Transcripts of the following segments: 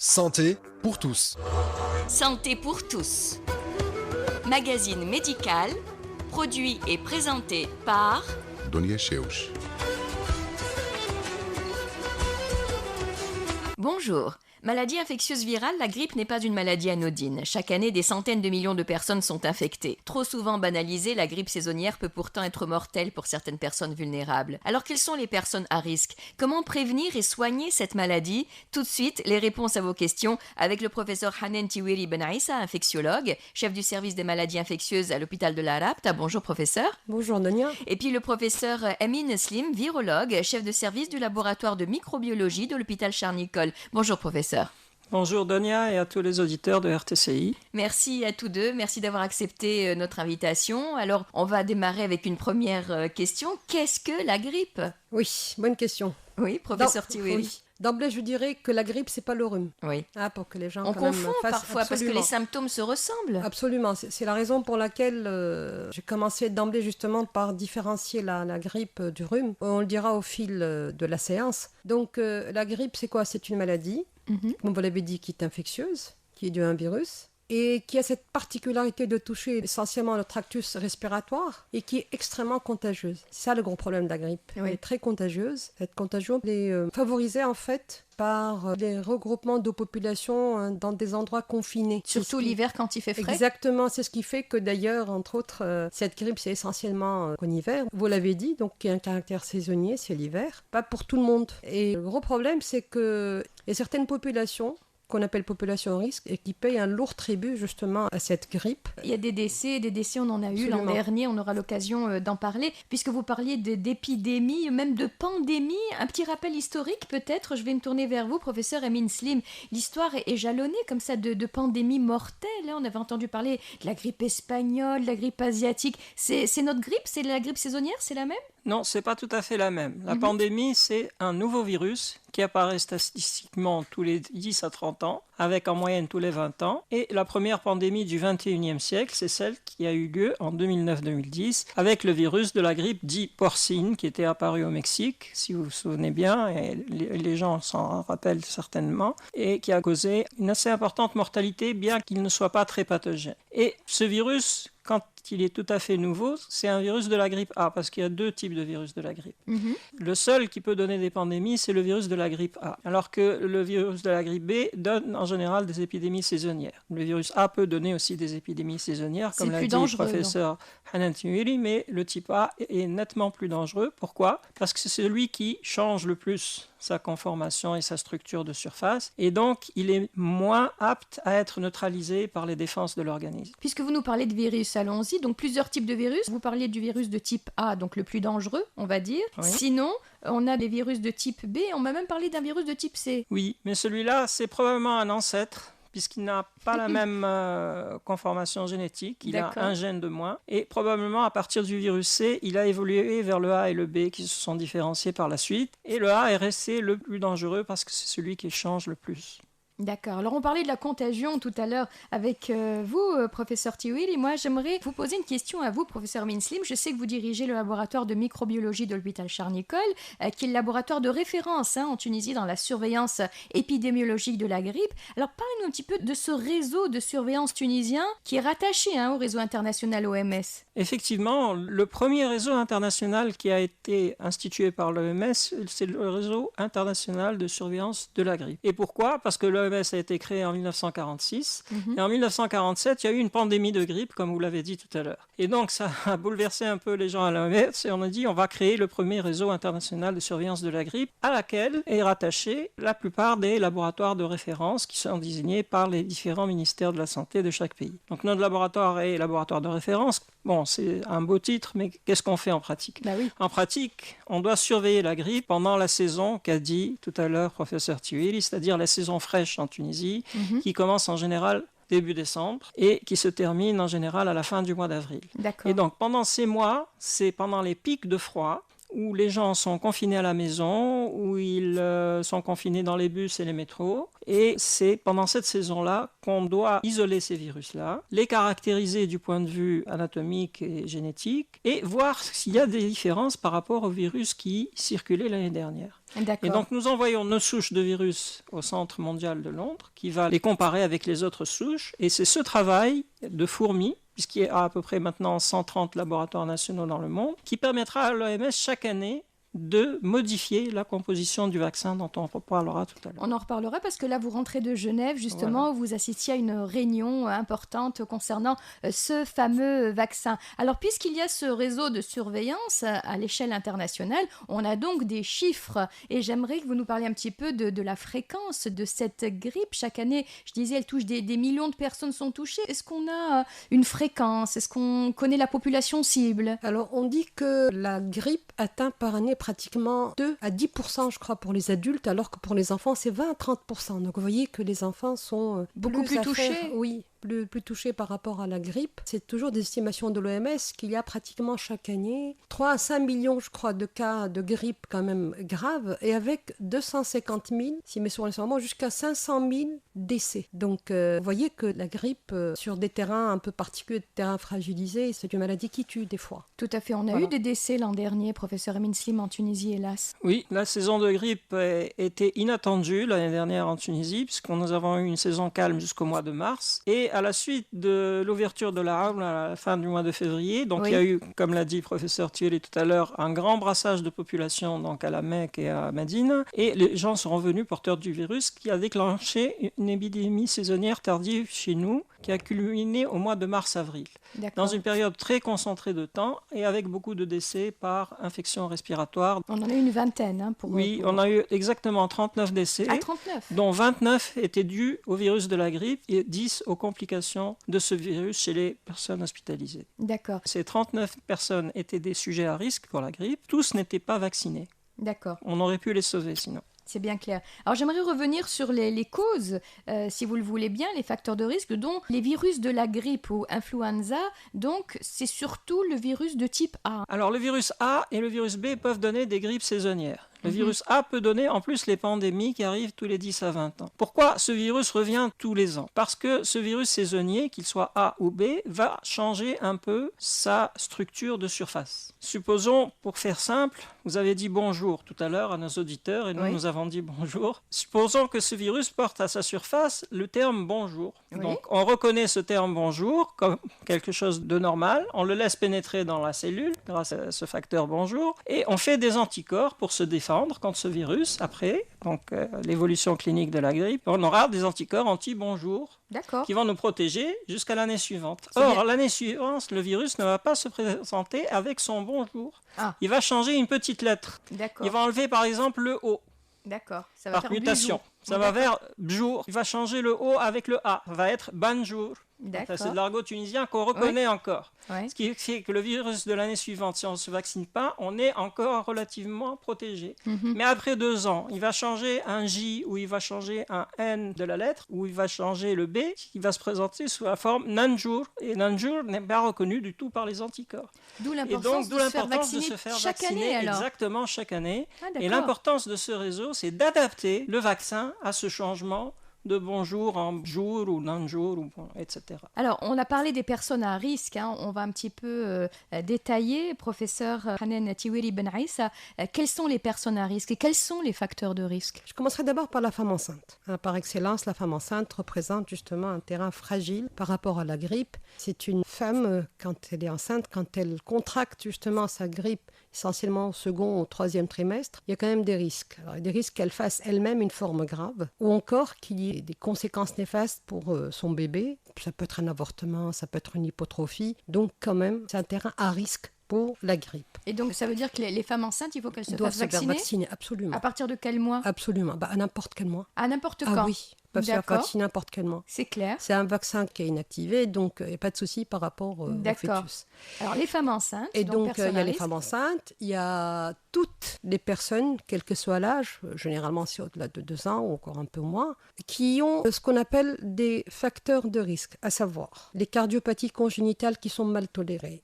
Santé pour tous. Santé pour tous. Magazine médical, produit et présenté par Dunia Cheus. Bonjour. Maladie infectieuse virale, la grippe n'est pas une maladie anodine. Chaque année, des centaines de millions de personnes sont infectées. Trop souvent banalisée, la grippe saisonnière peut pourtant être mortelle pour certaines personnes vulnérables. Alors quelles sont les personnes à risque? Comment prévenir et soigner cette maladie? Tout de suite, les réponses à vos questions avec le professeur Hanan Tiwiri Ben Aissa, infectiologue, chef du service des maladies infectieuses à l'hôpital de la Rabta. Bonjour professeur. Bonjour Dunia. Et puis le professeur Amin Slim, virologue, chef de service du laboratoire de microbiologie de l'hôpital Charles-Nicolle. Bonjour professeur. Bonjour Donia et à tous les auditeurs de RTCI. Merci à tous deux, merci d'avoir accepté notre invitation. Alors, on va démarrer avec une première question. Qu'est-ce que la grippe? Oui, bonne question. Oui, professeur Tiwiri. Oui. D'emblée, je dirais que la grippe, c'est pas le rhume. Oui. Pour que les gens On quand même confond fassent parfois absolument. parce que les symptômes se ressemblent. Absolument, c'est la raison pour laquelle j'ai commencé d'emblée justement par différencier la grippe du rhume. On le dira au fil de la séance. Donc la grippe, c'est quoi? C'est une maladie, comme vous l'avez dit, qui est infectieuse, qui est due à un virus, et qui a cette particularité de toucher essentiellement le tractus respiratoire et qui est extrêmement contagieuse. C'est ça le gros problème de la grippe. Oui. Elle est très contagieuse. Cette contagion est favorisée en fait par les regroupements de population dans des endroits confinés. Surtout l'hiver quand il fait frais. Exactement, c'est ce qui fait que d'ailleurs, entre autres, cette grippe, c'est essentiellement en hiver. Vous l'avez dit, donc il y a un caractère saisonnier, c'est l'hiver. Pas pour tout le monde. Et le gros problème, c'est que il y a certaines populations qu'on appelle population risque et qui payent un lourd tribut justement à cette grippe. Il y a des décès, on en a eu Absolument. l'an dernier, on aura l'occasion d'en parler. Puisque vous parliez d'épidémie, même de pandémie, un petit rappel historique peut-être, je vais me tourner vers vous, professeur Amin Slim. L'histoire est jalonnée comme ça de pandémies mortelles. On avait entendu parler de la grippe espagnole, de la grippe asiatique. C'est notre grippe? C'est la grippe saisonnière? C'est la même? Non, c'est pas tout à fait la même. La pandémie, c'est un nouveau virus qui apparaît statistiquement tous les 10 à 30 ans, avec en moyenne tous les 20 ans. Et la première pandémie du 21e siècle, c'est celle qui a eu lieu en 2009-2010, avec le virus de la grippe dit porcine, qui était apparu au Mexique, si vous vous souvenez bien, et les gens s'en rappellent certainement, et qui a causé une assez importante mortalité, bien qu'il ne soit pas très pathogène. Et ce virus, quand il est tout à fait nouveau, c'est un virus de la grippe A, parce qu'il y a deux types de virus de la grippe. Le seul qui peut donner des pandémies, c'est le virus de la grippe A, alors que le virus de la grippe B donne en général des épidémies saisonnières. Le virus A peut donner aussi des épidémies saisonnières, comme l'a dit le professeur Hanan Tiwiri, mais le type A est nettement plus dangereux. Pourquoi? Parce que c'est celui qui change le plus sa conformation et sa structure de surface, et donc il est moins apte à être neutralisé par les défenses de l'organisme. Puisque vous nous parlez de virus, allons-y. Donc plusieurs types de virus. Vous parliez du virus de type A, donc le plus dangereux, on va dire. Oui. Sinon, on a des virus de type B. On m'a même parlé d'un virus de type C. Oui, mais celui-là, c'est probablement un ancêtre, puisqu'il n'a pas la même conformation génétique, il D'accord. a un gène de moins, et probablement à partir du virus C, il a évolué vers le A et le B qui se sont différenciés par la suite, et le A est resté le plus dangereux parce que c'est celui qui change le plus. D'accord. Alors, on parlait de la contagion tout à l'heure avec vous, professeur Tiwiri. Moi, j'aimerais vous poser une question à vous, professeur Minslim. Je sais que vous dirigez le laboratoire de microbiologie de l'hôpital Charles-Nicolle, qui est le laboratoire de référence en Tunisie dans la surveillance épidémiologique de la grippe. Alors, parlez-nous un petit peu de ce réseau de surveillance tunisien qui est rattaché au réseau international OMS. Effectivement, le premier réseau international qui a été institué par l'OMS, c'est le réseau international de surveillance de la grippe. Et pourquoi? Parce que l'OMS a été créé en 1946, et en 1947, il y a eu une pandémie de grippe, comme vous l'avez dit tout à l'heure. Et donc, ça a bouleversé un peu les gens à l'OMS, et on a dit, on va créer le premier réseau international de surveillance de la grippe, à laquelle est rattaché la plupart des laboratoires de référence qui sont désignés par les différents ministères de la santé de chaque pays. Donc, notre laboratoire est laboratoire de référence. Bon, c'est un beau titre, mais qu'est-ce qu'on fait en pratique? Oui. En pratique, on doit surveiller la grippe pendant la saison qu'a dit tout à l'heure professeur Tiwiri, c'est-à-dire la saison fraîche en Tunisie, qui commence en général début décembre et qui se termine en général à la fin du mois d'avril. D'accord. Et donc pendant ces mois, c'est pendant les pics de froid où les gens sont confinés à la maison, où ils sont confinés dans les bus et les métros. Et c'est pendant cette saison-là qu'on doit isoler ces virus-là, les caractériser du point de vue anatomique et génétique, et voir s'il y a des différences par rapport aux virus qui circulaient l'année dernière. D'accord. Et donc nous envoyons nos souches de virus au Centre mondial de Londres, qui va les comparer avec les autres souches. Et c'est ce travail de fourmi, puisqu'il y a à peu près maintenant 130 laboratoires nationaux dans le monde, qui permettra à l'OMS chaque année de modifier la composition du vaccin dont on reparlera tout à l'heure. On en reparlera parce que là, vous rentrez de Genève, justement, où vous assistiez à une réunion importante concernant ce fameux vaccin. Alors, puisqu'il y a ce réseau de surveillance à l'échelle internationale, on a donc des chiffres. Et j'aimerais que vous nous parliez un petit peu de la fréquence de cette grippe. Chaque année, je disais, elle touche des millions de personnes sont touchées. Est-ce qu'on a une fréquence? Est-ce qu'on connaît la population cible? Alors, on dit que la grippe atteint par année pratiquement 2 à 10%, je crois, pour les adultes, alors que pour les enfants, c'est 20 à 30%. Donc, vous voyez que les enfants sont beaucoup plus touchés. Oui, plus touchés par rapport à la grippe. C'est toujours des estimations de l'OMS qu'il y a pratiquement chaque année 3 à 5 millions, je crois, de cas de grippe quand même graves, et avec 250 000, si mes souvenirs sont bons, jusqu'à 500 000 décès. Donc, vous voyez que la grippe, sur des terrains un peu particuliers, des terrains fragilisés, c'est une maladie qui tue des fois. Tout à fait. On a eu des décès l'an dernier, professeur Amin Slim, en Tunisie, hélas. Oui, la saison de grippe était inattendue l'année dernière en Tunisie, puisque nous avons eu une saison calme jusqu'au mois de mars. Et à la suite de l'ouverture de la Haoula à la fin du mois de février, donc il y a eu, comme l'a dit le professeur Thielé tout à l'heure, un grand brassage de population donc à la Mecque et à Médine. Et les gens sont revenus porteurs du virus qui a déclenché une épidémie saisonnière tardive chez nous, qui a culminé au mois de mars-avril, dans une période très concentrée de temps et avec beaucoup de décès par infection respiratoire. On en a eu une vingtaine. Oui, on a eu exactement 39 décès, 39. dont 29 étaient dus au virus de la grippe et 10 aux complications de ce virus chez les personnes hospitalisées. D'accord. Ces 39 personnes étaient des sujets à risque pour la grippe. Tous n'étaient pas vaccinés. D'accord. On aurait pu les sauver sinon. C'est bien clair. Alors j'aimerais revenir sur les causes, si vous le voulez bien, les facteurs de risque, dont les virus de la grippe ou influenza, donc c'est surtout le virus de type A. Alors le virus A et le virus B peuvent donner des grippes saisonnières. Le virus A peut donner en plus les pandémies qui arrivent tous les 10 à 20 ans. Pourquoi ce virus revient tous les ans? Parce que ce virus saisonnier, qu'il soit A ou B, va changer un peu sa structure de surface. Supposons, pour faire simple, vous avez dit bonjour tout à l'heure à nos auditeurs et nous avons dit bonjour. Supposons que ce virus porte à sa surface le terme bonjour. Oui. Donc on reconnaît ce terme bonjour comme quelque chose de normal, on le laisse pénétrer dans la cellule grâce à ce facteur bonjour et on fait des anticorps pour se défendre contre ce virus. Après, donc l'évolution clinique de la grippe, on aura des anticorps anti-bonjour qui vont nous protéger jusqu'à l'année suivante. Or, l'année suivante, le virus ne va pas se présenter avec son bonjour. Il va changer une petite lettre. Il va enlever par exemple le O. D'accord. Ça va par mutation. Ça va vers bjour. Il va changer le O avec le A. Ça va être banjour. C'est de l'argot tunisien qu'on reconnaît encore. Ce qui fait que le virus de l'année suivante, si on ne se vaccine pas, on est encore relativement protégé. Mais après 2 ans, il va changer un J ou il va changer un N de la lettre ou il va changer le B qui va se présenter sous la forme Nanjour. Et Nanjour n'est pas reconnu du tout par les anticorps. D'où l'importance de se faire vacciner alors. Exactement, chaque année. Et l'importance de ce réseau, c'est d'adapter le vaccin à ce changement de bonjour en jour ou non-jour, etc. Alors, on a parlé des personnes à risque, on va un petit peu détailler, professeur Hanan Tiwiri Ben Aïssa, quelles sont les personnes à risque et quels sont les facteurs de risque? Je commencerai d'abord par la femme enceinte. Par excellence, la femme enceinte représente justement un terrain fragile par rapport à la grippe. C'est une femme, quand elle est enceinte, quand elle contracte justement sa grippe, essentiellement au second ou troisième trimestre, il y a quand même des risques. Alors, il y a des risques qu'elle fasse elle-même une forme grave, ou encore qu'il y ait des conséquences néfastes pour son bébé. Ça peut être un avortement, ça peut être une hypotrophie. Donc quand même, c'est un terrain à risque pour la grippe. Et donc ça veut dire que les femmes enceintes, il faut qu'elles se fassent vacciner? Doivent se faire vacciner, absolument. À partir de quel mois? Absolument, à n'importe quel mois. À n'importe quand? Oui. Peuvent se faire vacciner n'importe quel mois. C'est clair. C'est un vaccin qui est inactivé, donc il n'y a pas de souci par rapport au fœtus. Alors les femmes enceintes, et donc il y a les femmes enceintes, il y a toutes les personnes, quel que soit l'âge, généralement c'est au-delà de 2 ans ou encore un peu moins, qui ont ce qu'on appelle des facteurs de risque. risques, à savoir les cardiopathies congénitales qui sont mal tolérées.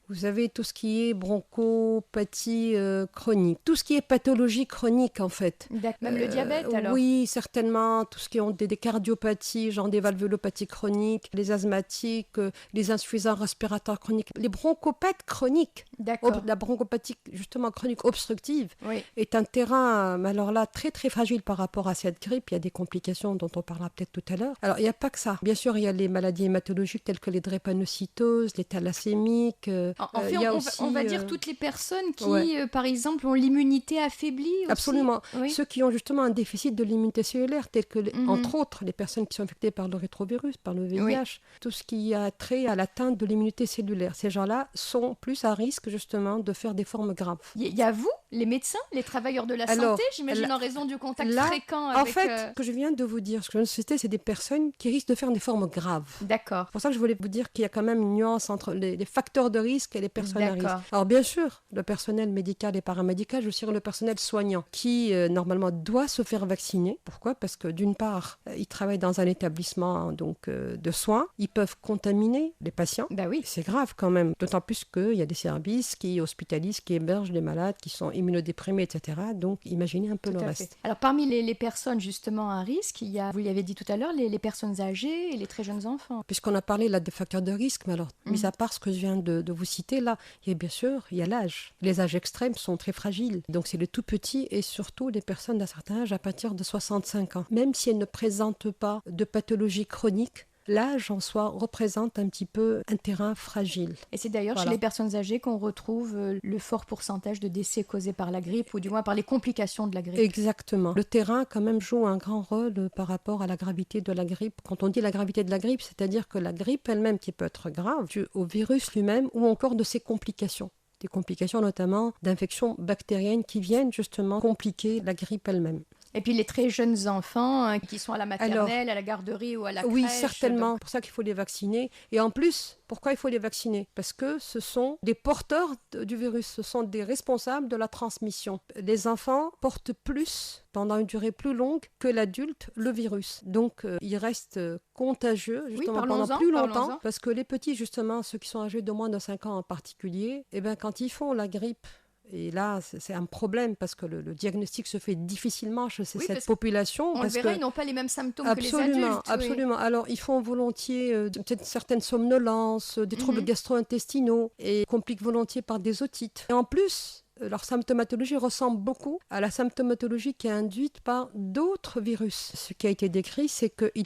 Vous avez tout ce qui est bronchopathie chronique, tout ce qui est pathologie chronique en fait. Même le diabète alors? Oui, certainement, tout ce qui ont des cardiopathies, genre des valvulopathies chroniques, les asthmatiques, les insuffisants respirateurs chroniques, les bronchopathes chroniques. D'accord. La bronchopathie justement chronique obstructive Oui. est un terrain, alors là, très très fragile par rapport à cette grippe. Il y a des complications dont on parlera peut-être tout à l'heure. Alors, il n'y a pas que ça. Bien sûr, il y a les maladies hématologiques telles que les drépanocytoses, les thalassémiques. En fait, on va dire toutes les personnes qui, ouais. Par exemple, ont l'immunité affaiblie aussi. Absolument. Oui. Ceux qui ont justement un déficit de l'immunité cellulaire, tels que, entre autres, les personnes qui sont infectées par le rétrovirus, par le VIH, Oui. tout ce qui a trait à l'atteinte de l'immunité cellulaire. Ces gens-là sont plus à risque, justement, de faire des formes graves. Il y a vous, les médecins, les travailleurs de la santé, j'imagine, en raison du contact fréquent avec... En fait, ce que je viens de vous dire, ce que je viens de citer, c'est des personnes qui risquent de faire des formes graves. D'accord. C'est pour ça que je voulais vous dire qu'il y a quand même une nuance entre les facteurs de risque et les personnes à risque. Alors bien sûr, le personnel médical et paramédical, je veux dire le personnel soignant, qui normalement doit se faire vacciner. Pourquoi ? Parce que d'une part, ils travaillent dans un établissement de soins, ils peuvent contaminer les patients. Bah oui. C'est grave quand même, d'autant plus qu'il y a des services qui hospitalisent, qui hébergent des malades, qui sont immunodéprimés, etc. Donc imaginez un peu le reste. Fait. Alors parmi les personnes justement à risque, il y a, vous l'avez dit tout à l'heure, les personnes âgées et les très jeunes enfants. Puisqu'on a parlé là des facteurs de risque, mais alors, mis à part ce que je viens de vous citer là, il y a bien sûr, il y a l'âge. Les âges extrêmes sont très fragiles. Donc c'est les tout petits et surtout les personnes d'un certain âge à partir de 65 ans. Même si elles ne présentent pas de pathologie chronique, l'âge en soi représente un petit peu un terrain fragile. Et c'est d'ailleurs chez les personnes âgées qu'on retrouve le fort pourcentage de décès causés par la grippe, ou du moins par les complications de la grippe. Exactement. Le terrain quand même joue un grand rôle par rapport à la gravité de la grippe. Quand on dit la gravité de la grippe, c'est-à-dire que la grippe elle-même qui peut être grave, due au virus lui-même ou encore de ses complications. Des complications notamment d'infections bactériennes qui viennent justement compliquer la grippe elle-même. Et puis les très jeunes enfants qui sont à la maternelle, à la garderie ou à la crèche. Oui, certainement. C'est pour ça qu'il faut les vacciner. Et en plus, pourquoi il faut les vacciner ? Parce que ce sont des porteurs du virus, ce sont des responsables de la transmission. Les enfants portent plus, pendant une durée plus longue que l'adulte, le virus. Donc, ils restent contagieux justement pendant plus longtemps. Parce que les petits, justement, ceux qui sont âgés de moins de 5 ans en particulier, eh bien, quand ils font la grippe, et là, c'est un problème parce que le diagnostic se fait difficilement chez cette population. On le verra, ils n'ont pas les mêmes symptômes que les adultes. Absolument. Alors, ils font volontiers peut-être certaines somnolences, des troubles gastro-intestinaux et compliquent volontiers par des otites. Et en plus, leur symptomatologie ressemble beaucoup à la symptomatologie qui est induite par d'autres virus. Ce qui a été décrit, c'est qu'ils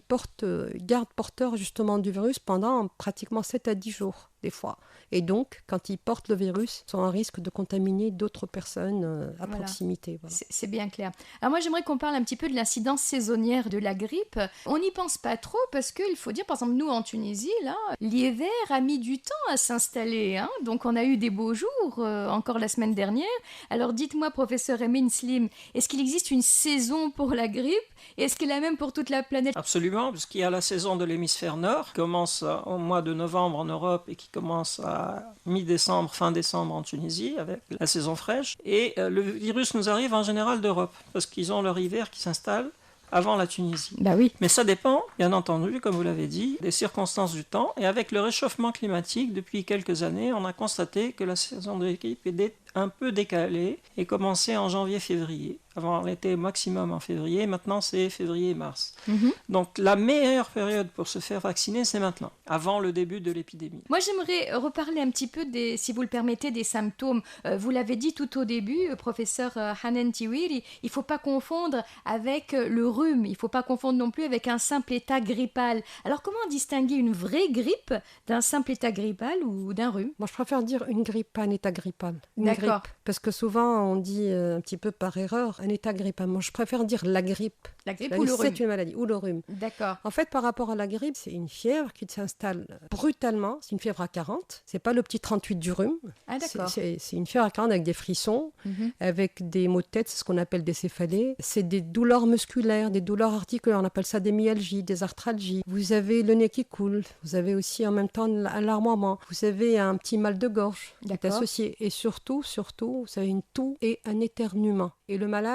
gardent porteurs justement du virus pendant pratiquement 7 à 10 jours, des fois. Et donc, quand ils portent le virus, ils sont en risque de contaminer d'autres personnes à proximité. Voilà. C'est bien clair. Alors moi, j'aimerais qu'on parle un petit peu de l'incidence saisonnière de la grippe. On n'y pense pas trop parce qu'il faut dire, par exemple, nous en Tunisie, là, l'hiver a mis du temps à s'installer. Hein. Donc on a eu des beaux jours encore la semaine dernière. Alors dites-moi, professeur Emin Slim, est-ce qu'il existe une saison pour la grippe ? Et est-ce qu'il y a même pour toute la planète ? Absolument, parce qu'il y a la saison de l'hémisphère nord, qui commence au mois de novembre en Europe et qui commence à mi-décembre, fin décembre en Tunisie, avec la saison fraîche. Et le virus nous arrive en général d'Europe, parce qu'ils ont leur hiver qui s'installe avant la Tunisie. Bah oui. Mais ça dépend, bien entendu, comme vous l'avez dit, des circonstances du temps. Et avec le réchauffement climatique, depuis quelques années, on a constaté que la saison de grippe est un peu décalée et commençait en janvier-février. Avant, elle était maximum en février, maintenant c'est février-mars. Donc la meilleure période pour se faire vacciner, c'est maintenant, avant le début de l'épidémie. Moi, j'aimerais reparler un petit peu, si vous le permettez, des symptômes. Vous l'avez dit tout au début, professeur Hanan Tiwiri, il ne faut pas confondre avec le rhume, il ne faut pas confondre non plus avec un simple état grippal. Alors comment distinguer une vraie grippe d'un simple état grippal ou d'un rhume ? Moi, je préfère dire une grippe, pas un état grippal. D'accord. Parce que souvent, on dit un petit peu par erreur un état grippal. Moi, je préfère dire la grippe. La grippe ou le rhume ? C'est une maladie, ou le rhume. D'accord. En fait, par rapport à la grippe, c'est une fièvre qui s'installe brutalement. C'est une fièvre à 40. C'est pas le petit 38 du rhume. Ah, d'accord. C'est une fièvre à 40 avec des frissons, avec des maux de tête, c'est ce qu'on appelle des céphalées. C'est des douleurs musculaires, des douleurs articulaires. On appelle ça des myalgies, des arthralgies. Vous avez le nez qui coule. Vous avez aussi en même temps un larmoiement. Vous avez un petit mal de gorge qui est associé. Et surtout, vous avez une toux et un éternuement. Et le malade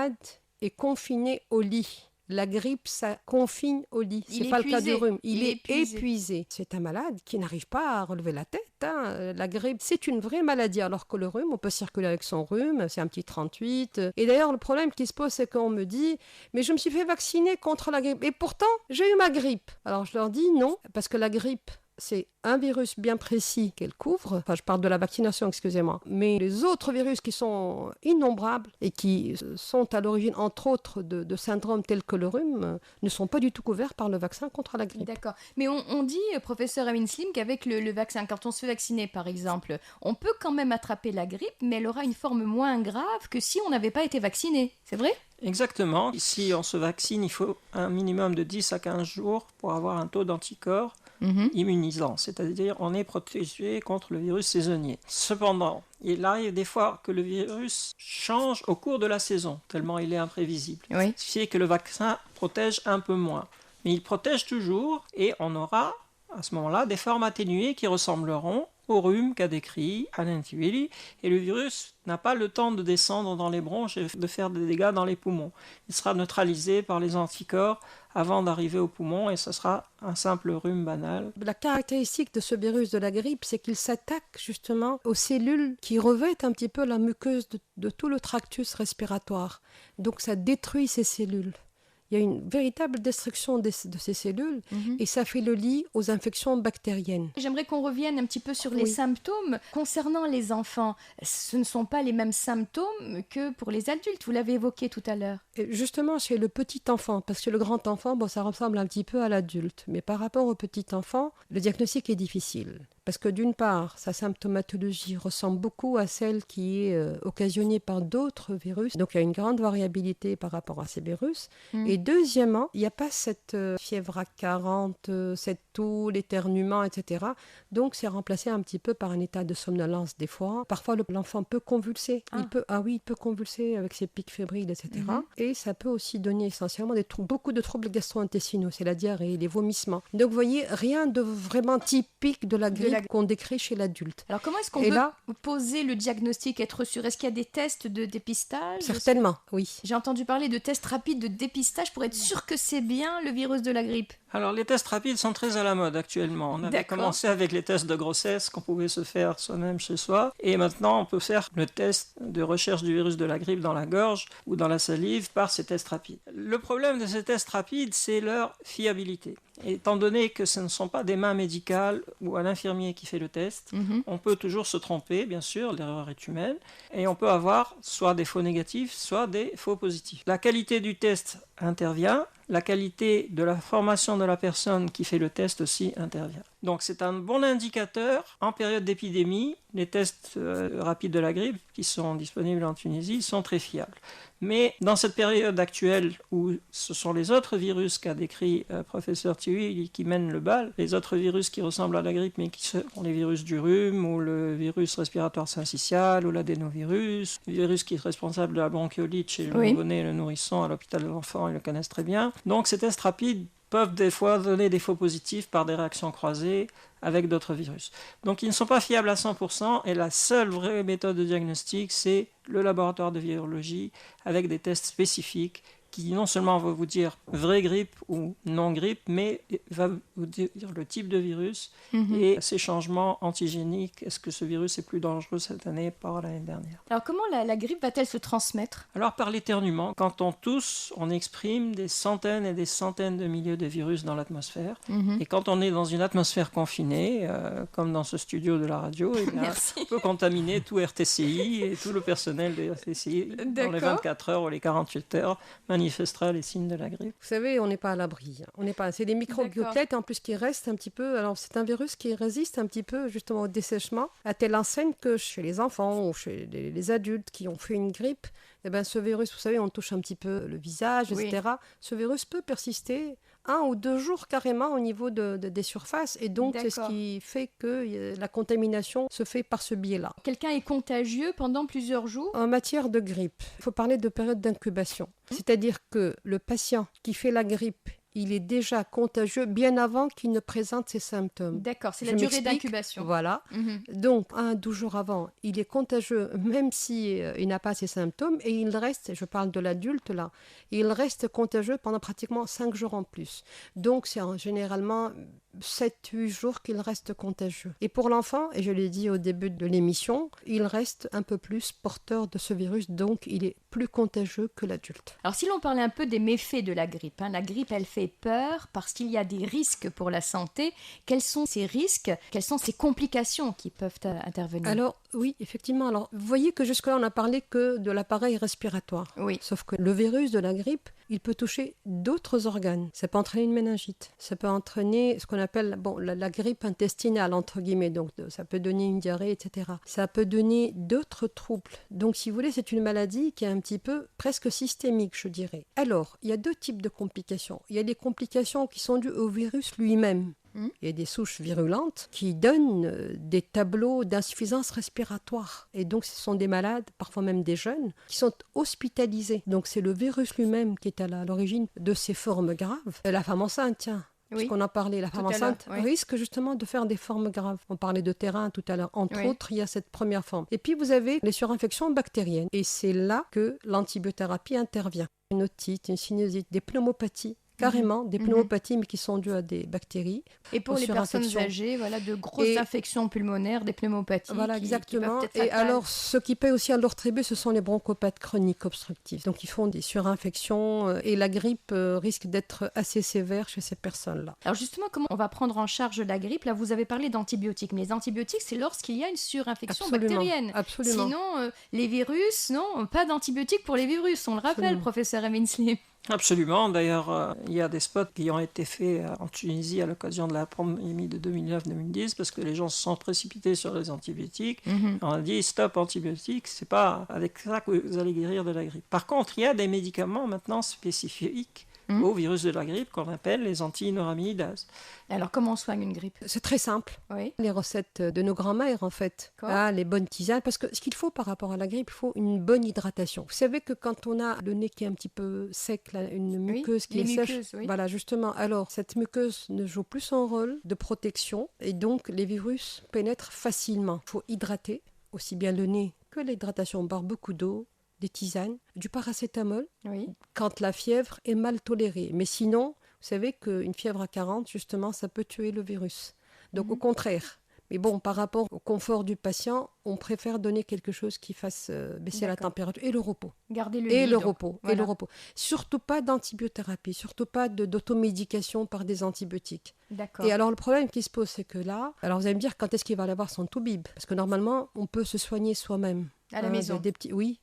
est confiné au lit. La grippe, ça confine au lit. Il C'est pas le cas du rhume. Il est épuisé. épuisé. C'est un malade qui n'arrive pas à relever la tête. La grippe, c'est une vraie maladie, alors que le rhume, on peut circuler avec son rhume, c'est un petit 38. Et d'ailleurs, le problème qui se pose, c'est qu'on me dit « Mais je me suis fait vacciner contre la grippe. Et pourtant, j'ai eu ma grippe. » Alors je leur dis non, parce que la grippe, c'est un virus bien précis qu'elle couvre. Enfin, je parle de la vaccination, excusez-moi. Mais les autres virus qui sont innombrables et qui sont à l'origine, entre autres, de syndromes tels que le rhume, ne sont pas du tout couverts par le vaccin contre la grippe. D'accord. Mais on dit, professeur Amin Slim, qu'avec le vaccin, quand on se fait vacciner par exemple, on peut quand même attraper la grippe, mais elle aura une forme moins grave que si on n'avait pas été vacciné. C'est vrai ? Exactement. Si on se vaccine, il faut un minimum de 10 à 15 jours pour avoir un taux d'anticorps immunisant, c'est-à-dire on est protégé contre le virus saisonnier. Cependant, il arrive des fois que le virus change au cours de la saison, tellement il est imprévisible. Oui. Ce qui fait que le vaccin protège un peu moins. Mais il protège toujours et on aura à ce moment-là des formes atténuées qui ressembleront au rhume qu'a décrit Alain Tibeli, et le virus n'a pas le temps de descendre dans les bronches et de faire des dégâts dans les poumons. Il sera neutralisé par les anticorps avant d'arriver aux poumons et ce sera un simple rhume banal. La caractéristique de ce virus de la grippe, c'est qu'il s'attaque justement aux cellules qui revêtent un petit peu la muqueuse de tout le tractus respiratoire. Donc ça détruit ces cellules. Il y a une véritable destruction de ces cellules et ça fait le lit aux infections bactériennes. J'aimerais qu'on revienne un petit peu sur les symptômes. Concernant les enfants, ce ne sont pas les mêmes symptômes que pour les adultes. Vous l'avez évoqué tout à l'heure. Et justement, chez le petit enfant, parce que le grand enfant, ça ressemble un petit peu à l'adulte. Mais par rapport au petit enfant, le diagnostic est difficile. Parce que d'une part, sa symptomatologie ressemble beaucoup à celle qui est occasionnée par d'autres virus. Donc il y a une grande variabilité par rapport à ces virus. Et deuxièmement, il n'y a pas cette fièvre à 40, cette toux, l'éternuement, etc. Donc c'est remplacé un petit peu par un état de somnolence des fois. Parfois l'enfant peut convulser. Il peut convulser avec ses pics fébriles, etc. Et ça peut aussi donner essentiellement beaucoup de troubles gastro-intestinaux. C'est la diarrhée, les vomissements. Donc vous voyez, rien de vraiment typique de la grippe qu'on décrit chez l'adulte. Alors comment est-ce qu'on peut poser le diagnostic, être sûr? Est-ce qu'il y a des tests de dépistage? Certainement, oui. J'ai entendu parler de tests rapides de dépistage pour être sûr que c'est bien le virus de la grippe. Alors les tests rapides sont très à la mode actuellement. On avait commencé avec les tests de grossesse qu'on pouvait se faire soi-même chez soi. Et maintenant on peut faire le test de recherche du virus de la grippe dans la gorge ou dans la salive par ces tests rapides. Le problème de ces tests rapides, c'est leur fiabilité. Étant donné que ce ne sont pas des mains médicales ou un infirmier qui fait le test, on peut toujours se tromper, bien sûr, l'erreur est humaine, et on peut avoir soit des faux négatifs, soit des faux positifs. La qualité du test intervient, la qualité de la formation de la personne qui fait le test aussi intervient. Donc c'est un bon indicateur en période d'épidémie. Les tests rapides de la grippe qui sont disponibles en Tunisie sont très fiables. Mais dans cette période actuelle où ce sont les autres virus qu'a décrit professeur Thiui qui mènent le bal, les autres virus qui ressemblent à la grippe mais qui sont les virus du rhume ou le virus respiratoire syncytial ou l'adénovirus, le virus qui est responsable de la bronchiolite chez le nouveau-né et le nourrisson à l'hôpital de l'enfant, ils le connaissent très bien. Donc ces tests rapides peuvent des fois donner des faux positifs par des réactions croisées avec d'autres virus. Donc ils ne sont pas fiables à 100% et la seule vraie méthode de diagnostic, c'est le laboratoire de virologie avec des tests spécifiques qui non seulement va vous dire vraie grippe ou non grippe, mais va vous dire le type de virus et ses changements antigéniques. Est-ce que ce virus est plus dangereux cette année par l'année dernière? Alors comment la grippe va-t-elle se transmettre? Alors par l'éternuement. Quand on tousse, on exprime des centaines et des centaines de milliers de virus dans l'atmosphère. Et quand on est dans une atmosphère confinée, comme dans ce studio de la radio, on peut contaminer tout RTCI et tout le personnel de RTCI dans les 24 heures ou les 48 heures manifestera les signes de la grippe. Vous savez, on n'est pas à l'abri. C'est des microgouttelettes en plus qui restent un petit peu. Alors c'est un virus qui résiste un petit peu justement au dessèchement, à telle enseigne que chez les enfants ou chez les adultes qui ont fait une grippe, ce virus, vous savez, on touche un petit peu le visage, etc. Ce virus peut persister 1 ou 2 jours carrément au niveau des surfaces et donc c'est ce qui fait que la contamination se fait par ce biais-là. Quelqu'un est contagieux pendant plusieurs jours? En matière de grippe, il faut parler de période d'incubation. C'est-à-dire que le patient qui fait la grippe il est déjà contagieux bien avant qu'il ne présente ses symptômes. D'accord, c'est Je la durée m'explique. d'incubation. Voilà. Donc, 1 à 12 jours avant, il est contagieux même si il n'a pas ses symptômes et il reste, je parle de l'adulte là, il reste contagieux pendant pratiquement 5 jours en plus. Donc, c'est généralement 7-8 jours qu'il reste contagieux. Et pour l'enfant, et je l'ai dit au début de l'émission, il reste un peu plus porteur de ce virus, donc il est plus contagieux que l'adulte. Alors si l'on parlait un peu des méfaits de la grippe, la grippe elle fait peur parce qu'il y a des risques pour la santé. Quels sont ces risques? Quelles sont ces complications qui peuvent intervenir? Alors oui, effectivement. Alors vous voyez que jusque-là on n'a parlé que de l'appareil respiratoire. Oui. Sauf que le virus de la grippe, il peut toucher d'autres organes. Ça peut entraîner une méningite. Ça peut entraîner ce qu'on appelle la grippe intestinale, entre guillemets. Donc ça peut donner une diarrhée, etc. Ça peut donner d'autres troubles. Donc si vous voulez, c'est une maladie qui est un petit peu presque systémique, je dirais. Alors, il y a 2 types de complications. Il y a des complications qui sont dues au virus lui-même. Il y a des souches virulentes qui donnent des tableaux d'insuffisance respiratoire. Et donc, ce sont des malades, parfois même des jeunes, qui sont hospitalisés. Donc, c'est le virus lui-même qui est à l'origine de ces formes graves. La femme enceinte, tiens. Oui. Parce qu'on en parlait, la femme enceinte risque justement de faire des formes graves. On parlait de terrain tout à l'heure. Entre autres, il y a cette première forme. Et puis, vous avez les surinfections bactériennes. Et c'est là que l'antibiothérapie intervient. Une otite, une sinusite, des pneumopathies. Carrément, des pneumopathies, mais qui sont dues à des bactéries. Et pour les personnes âgées, de grosses infections pulmonaires, des pneumopathies. Voilà, exactement. Qui peuvent être et fatales. alors, ce qui paie aussi à leur tribut, ce sont les bronchopathes chroniques obstructives. Donc, ils font des surinfections et la grippe risque d'être assez sévère chez ces personnes-là. Alors justement, comment on va prendre en charge la grippe? Là, vous avez parlé d'antibiotiques, mais les antibiotiques, c'est lorsqu'il y a une surinfection bactérienne. Absolument. Sinon, les virus, non, pas d'antibiotiques pour les virus, on le rappelle, professeur Eminsley. Absolument. D'ailleurs, il y a des spots qui ont été faits en Tunisie à l'occasion de la pandémie de 2009-2010 parce que les gens se sont précipités sur les antibiotiques. On a dit stop antibiotiques, c'est pas avec ça que vous allez guérir de la grippe. Par contre, il y a des médicaments maintenant spécifiques au virus de la grippe qu'on appelle les anti-neuraminidase. Alors, comment on soigne une grippe? C'est très simple. Oui. Les recettes de nos grands-mères, en fait. Les bonnes tisanes. Parce que ce qu'il faut par rapport à la grippe, il faut une bonne hydratation. Vous savez que quand on a le nez qui est un petit peu sec, une muqueuse qui est sèche, voilà, justement, alors cette muqueuse ne joue plus son rôle de protection et donc les virus pénètrent facilement. Il faut hydrater aussi bien le nez que l'hydratation. On boit beaucoup d'eau, des tisanes, du paracétamol quand la fièvre est mal tolérée. Mais sinon, vous savez qu'une fièvre à 40, justement, ça peut tuer le virus. Donc au contraire. Mais bon, par rapport au confort du patient, on préfère donner quelque chose qui fasse baisser la température et le repos. Garder le et lit, le donc. repos. Voilà. Et le repos. Surtout pas d'antibiothérapie, surtout pas d'automédication par des antibiotiques. D'accord. Et alors le problème qui se pose, c'est que là, alors vous allez me dire quand est-ce qu'il va aller avoir son toubib? Parce que normalement, on peut se soigner soi-même. À la maison.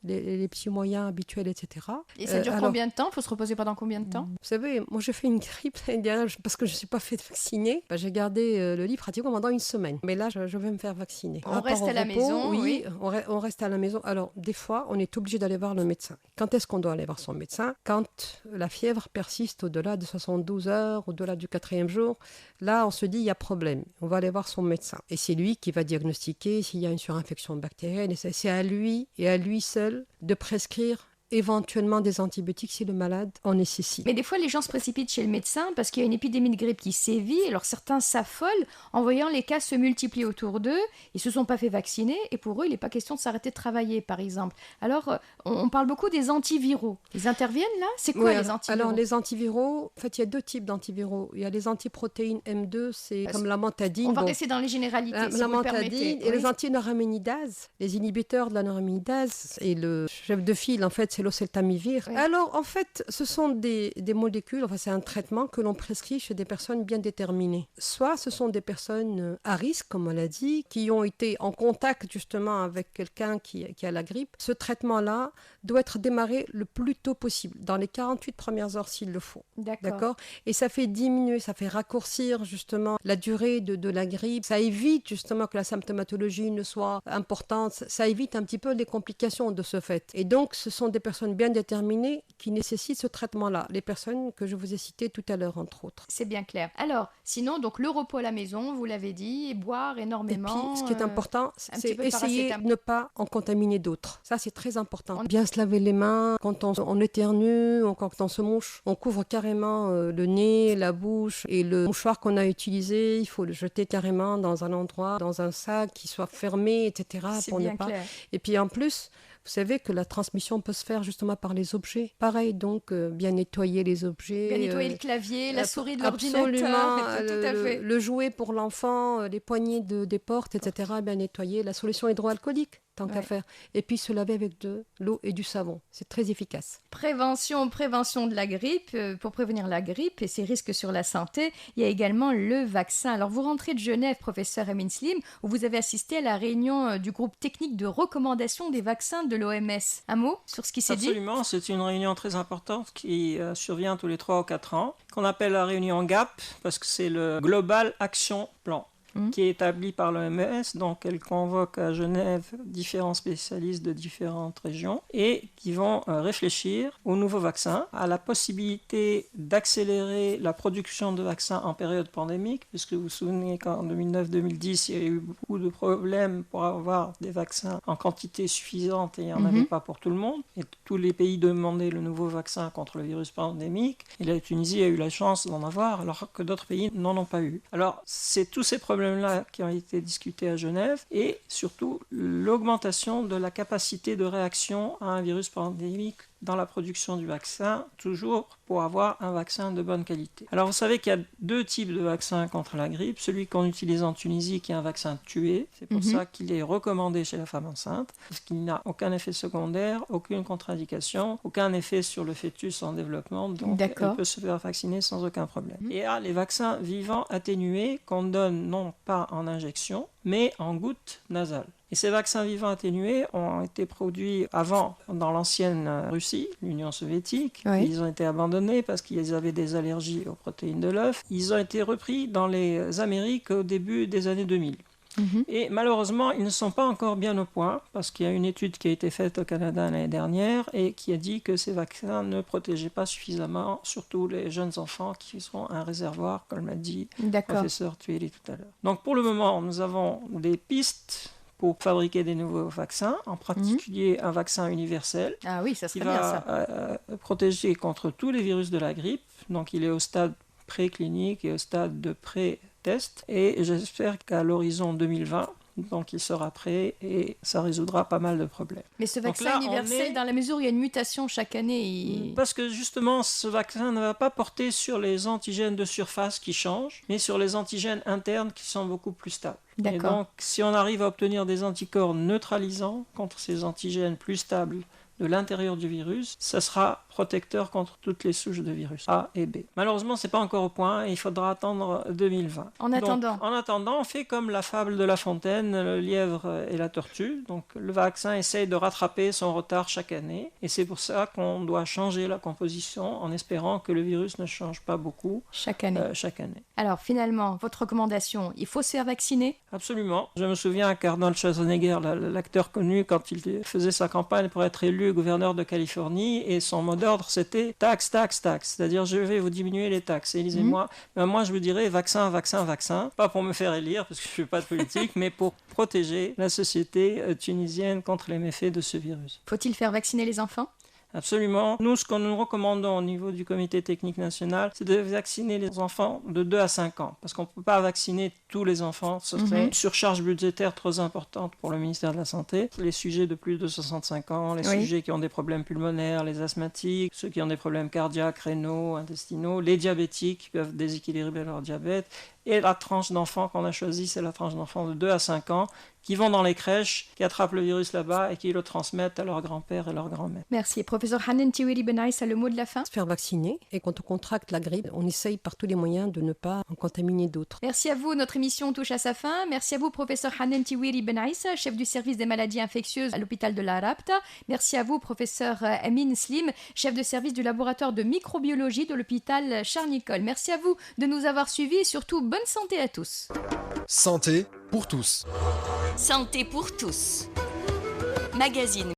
Les petits moyens habituels, etc. Et ça dure combien de temps? Il faut se reposer pendant combien de temps? Vous savez, moi j'ai fait une grippe l'année dernière parce que je ne suis pas fait vacciner. J'ai gardé le lit pratiquement pendant une semaine. Mais là, je vais me faire vacciner. On reste à la maison, oui. On reste à la maison. Alors, des fois, on est obligé d'aller voir le médecin. Quand est-ce qu'on doit aller voir son médecin? Quand la fièvre persiste au-delà de 72 heures, au-delà du 4e jour, là, on se dit, il y a problème. On va aller voir son médecin. Et c'est lui qui va diagnostiquer s'il y a une surinfection bactérienne. Et c'est à lui et à lui seul de prescrire éventuellement des antibiotiques si le malade en nécessite. Mais des fois, les gens se précipitent chez le médecin parce qu'il y a une épidémie de grippe qui sévit. Alors certains s'affolent en voyant les cas se multiplier autour d'eux. Ils ne se sont pas fait vacciner et pour eux, il n'est pas question de s'arrêter de travailler, par exemple. Alors, on parle beaucoup des antiviraux. Ils interviennent là? C'est quoi les antiviraux? Alors, les antiviraux, en fait, il y a 2 types d'antiviraux. Il y a les antiprotéines M2, c'est comme la mantadine. On va rester dans les généralités, si la vous le permettez. mantadine et les antineuraminidase, les inhibiteurs de la neuraminidase. Et le chef de file, en fait, c'est l'oseltamivir. Oui. Alors, en fait, ce sont des molécules, enfin, c'est un traitement que l'on prescrit chez des personnes bien déterminées. Soit ce sont des personnes à risque, comme on l'a dit, qui ont été en contact justement avec quelqu'un qui a la grippe. Ce traitement-là doit être démarré le plus tôt possible, dans les 48 premières heures s'il le faut. D'accord. Et ça fait diminuer, ça fait raccourcir justement la durée de la grippe. Ça évite justement que la symptomatologie ne soit importante. Ça évite un petit peu les complications de ce fait. Et donc, ce sont des personnes bien déterminées qui nécessitent ce traitement-là. Les personnes que je vous ai citées tout à l'heure, entre autres. C'est bien clair. Alors, sinon, donc le repos à la maison, vous l'avez dit, et boire énormément. Et puis, ce qui est important, c'est essayer de ne pas en contaminer d'autres. Ça, c'est très important. Bien se se laver les mains quand on éternue ou quand on se mouche. On couvre carrément le nez, la bouche et le mouchoir qu'on a utilisé, il faut le jeter carrément dans un endroit, dans un sac qui soit fermé, etc. C'est pour bien ne pas. clair. Et puis en plus, vous savez que la transmission peut se faire justement par les objets. Pareil, donc bien nettoyer les objets. Bien nettoyer le clavier, la souris de Absolument, l'ordinateur, tout à fait. le jouet pour l'enfant, les poignées des portes, etc. Bien nettoyer. La solution hydroalcoolique, tant qu'à faire. Et puis se laver avec de l'eau et du savon. C'est très efficace. Prévention de la grippe. Pour prévenir la grippe et ses risques sur la santé, il y a également le vaccin. Alors vous rentrez de Genève, professeur Amin Slim, où vous avez assisté à la réunion du groupe technique de recommandation des vaccins de l'OMS. Un mot sur ce qui s'est dit? Absolument, c'est une réunion très importante qui survient tous les 3 ou 4 ans, qu'on appelle la réunion GAP, parce que c'est le Global Action Plan, qui est établi par l'OMS, donc elle convoque à Genève différents spécialistes de différentes régions et qui vont réfléchir aux nouveaux vaccins, à la possibilité d'accélérer la production de vaccins en période pandémique, puisque vous vous souvenez qu'en 2009-2010, il y a eu beaucoup de problèmes pour avoir des vaccins en quantité suffisante et il n'y en avait pas pour tout le monde. Et tous les pays demandaient le nouveau vaccin contre le virus pandémique. Et la Tunisie a eu la chance d'en avoir, alors que d'autres pays n'en ont pas eu. Alors, c'est tous ces problèmes là qui ont été discutés à Genève et surtout l'augmentation de la capacité de réaction à un virus pandémique dans la production du vaccin, toujours pour avoir un vaccin de bonne qualité. Alors vous savez qu'il y a 2 types de vaccins contre la grippe, celui qu'on utilise en Tunisie qui est un vaccin tué, c'est pour ça qu'il est recommandé chez la femme enceinte, parce qu'il n'a aucun effet secondaire, aucune contre-indication, aucun effet sur le fœtus en développement, donc elle peut se faire vacciner sans aucun problème. Et les vaccins vivants atténués qu'on donne non pas en injection, mais en gouttes nasales. Et ces vaccins vivants atténués ont été produits avant dans l'ancienne Russie, l'Union soviétique. Oui. Ils ont été abandonnés parce qu'ils avaient des allergies aux protéines de l'œuf. Ils ont été repris dans les Amériques au début des années 2000. Et malheureusement, ils ne sont pas encore bien au point parce qu'il y a une étude qui a été faite au Canada l'année dernière et qui a dit que ces vaccins ne protégeaient pas suffisamment, surtout les jeunes enfants qui sont un réservoir, comme l'a dit le professeur Tueli tout à l'heure. Donc pour le moment, nous avons des pistes pour fabriquer des nouveaux vaccins, en particulier un vaccin universel qui va protéger contre tous les virus de la grippe. Donc il est au stade préclinique et au stade de pré-test. Et j'espère qu'à l'horizon 2020, donc il sera prêt et ça résoudra pas mal de problèmes. Mais ce vaccin universel, dans la mesure où il y a une mutation chaque année... Parce que justement, ce vaccin ne va pas porter sur les antigènes de surface qui changent, mais sur les antigènes internes qui sont beaucoup plus stables. Et donc, si on arrive à obtenir des anticorps neutralisants contre ces antigènes plus stables de l'intérieur du virus, ça sera protecteur contre toutes les souches de virus A et B. Malheureusement, ce n'est pas encore au point et il faudra attendre 2020. En attendant, on fait comme la fable de La Fontaine, le lièvre et la tortue. Donc le vaccin essaye de rattraper son retard chaque année et c'est pour ça qu'on doit changer la composition en espérant que le virus ne change pas beaucoup chaque année. Alors finalement, votre recommandation, il faut se faire vacciner? Absolument. Je me souviens qu'Arnold Schwarzenegger, l'acteur connu, quand il faisait sa campagne pour être élu gouverneur de Californie, et son mot d'ordre c'était taxe, taxe, taxe, c'est-à-dire je vais vous diminuer les taxes. Et moi je vous dirais vaccin, vaccin, vaccin, pas pour me faire élire parce que je ne fais pas de politique, mais pour protéger la société tunisienne contre les méfaits de ce virus. Faut-il faire vacciner les enfants ? Absolument. Nous, ce que nous recommandons au niveau du comité technique national, c'est de vacciner les enfants de 2 à 5 ans. Parce qu'on ne peut pas vacciner tous les enfants. Ce serait une surcharge budgétaire trop importante pour le ministère de la Santé. Les sujets de plus de 65 ans, les sujets qui ont des problèmes pulmonaires, les asthmatiques, ceux qui ont des problèmes cardiaques, rénaux, intestinaux, les diabétiques qui peuvent déséquilibrer leur diabète. Et la tranche d'enfants qu'on a choisie, c'est la tranche d'enfants de 2 à 5 ans qui vont dans les crèches, qui attrapent le virus là-bas et qui le transmettent à leur grand-père et leur grand-mère. Merci. Professeur Hanan Tiwiri Benaïssa, le mot de la fin? Se faire vacciner. Et quand on contracte la grippe, on essaye par tous les moyens de ne pas en contaminer d'autres. Merci à vous. Notre émission touche à sa fin. Merci à vous, professeur Hanan Tiwiri Benaïssa, chef du service des maladies infectieuses à l'hôpital de la Rabta. Merci à vous, professeur Amin Slim, chef de service du laboratoire de microbiologie de l'hôpital Charles-Nicolle. Merci à vous de nous avoir suivis et surtout, bonne santé à tous. Santé pour tous. Santé pour tous. Magazine